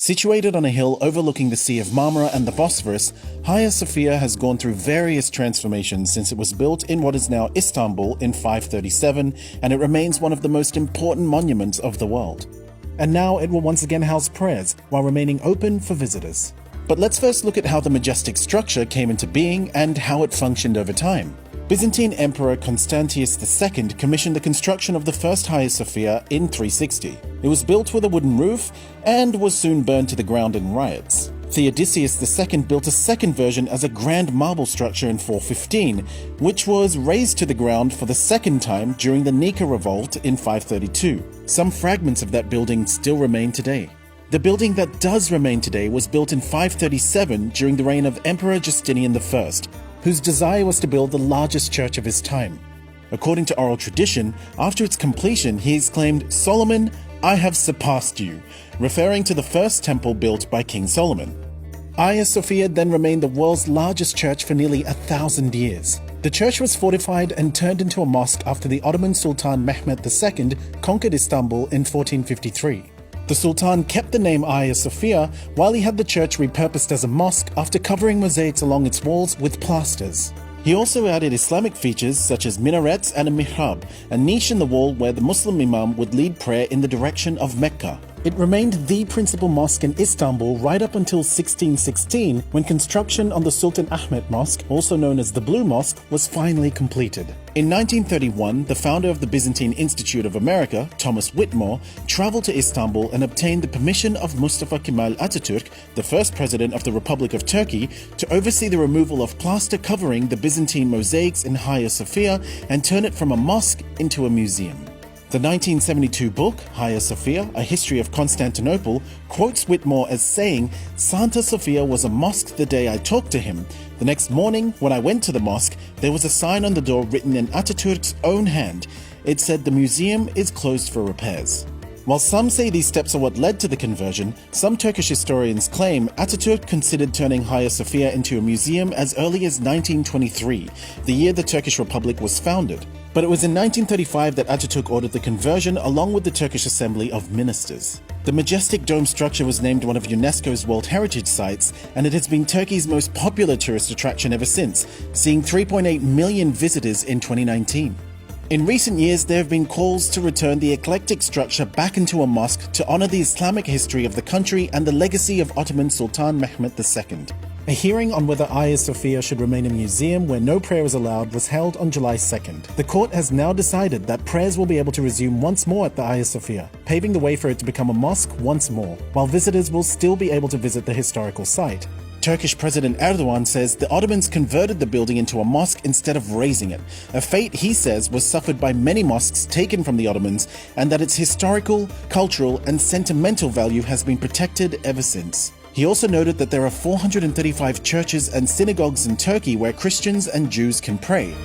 Situated on a hill overlooking the Sea of Marmara and the Bosphorus, Hagia Sophia has gone through various transformations since it was built in what is now Istanbul in 537, and it remains one of the most important monuments of the world. And now it will once again house prayers while remaining open for visitors. But let's first look at how the majestic structure came into being and how it functioned over time. Byzantine Emperor Constantius II commissioned the construction of the first Hagia Sophia in 360. It was built with a wooden roof and was soon burned to the ground in riots. Theodosius II built a second version as a grand marble structure in 415, which was razed to the ground for the second time during the Nika Revolt in 532. Some fragments of that building still remain today. The building that does remain today was built in 537 during the reign of Emperor Justinian I, whose desire was to build the largest church of his time. According to oral tradition, after its completion, he exclaimed, "Solomon, I have surpassed you," referring to the first temple built by King Solomon. Hagia Sophia then remained the world's largest church for nearly 1,000 years. The church was fortified and turned into a mosque after the Ottoman Sultan Mehmed II conquered Istanbul in 1453. The Sultan kept the name Hagia Sophia while he had the church repurposed as a mosque after covering mosaics along its walls with plasters. He also added Islamic features such as minarets and a mihrab, a niche in the wall where the Muslim imam would lead prayer in the direction of Mecca. It remained the principal mosque in Istanbul right up until 1616, when construction on the Sultan Ahmet Mosque, also known as the Blue Mosque, was finally completed. In 1931, the founder of the Byzantine Institute of America, Thomas Whitmore, traveled to Istanbul and obtained the permission of Mustafa Kemal Atatürk, the first president of the Republic of Turkey, to oversee the removal of plaster covering the Byzantine mosaics in Hagia Sophia and turn it from a mosque into a museum. The 1972 book, Hagia Sophia, A History of Constantinople, quotes Whitmore as saying, "Santa Sophia was a mosque the day I talked to him. The next morning, when I went to the mosque, there was a sign on the door written in Atatürk's own hand. It said the museum is closed for repairs." While some say these steps are what led to the conversion, some Turkish historians claim Atatürk considered turning Hagia Sophia into a museum as early as 1923, the year the Turkish Republic was founded. But it was in 1935 that Atatürk ordered the conversion along with the Turkish Assembly of Ministers. The majestic dome structure was named one of UNESCO's World Heritage Sites, and it has been Turkey's most popular tourist attraction ever since, seeing 3.8 million visitors in 2019. In recent years, there have been calls to return the eclectic structure back into a mosque to honor the Islamic history of the country and the legacy of Ottoman Sultan Mehmed II. A hearing on whether Hagia Sophia should remain a museum where no prayer is allowed was held on July 2nd. The court has now decided that prayers will be able to resume once more at the Hagia Sophia, paving the way for it to become a mosque once more, while visitors will still be able to visit the historical site. Turkish President Erdogan says the Ottomans converted the building into a mosque instead of razing it, a fate he says was suffered by many mosques taken from the Ottomans, and that its historical, cultural, and sentimental value has been protected ever since. He also noted that there are 435 churches and synagogues in Turkey where Christians and Jews can pray.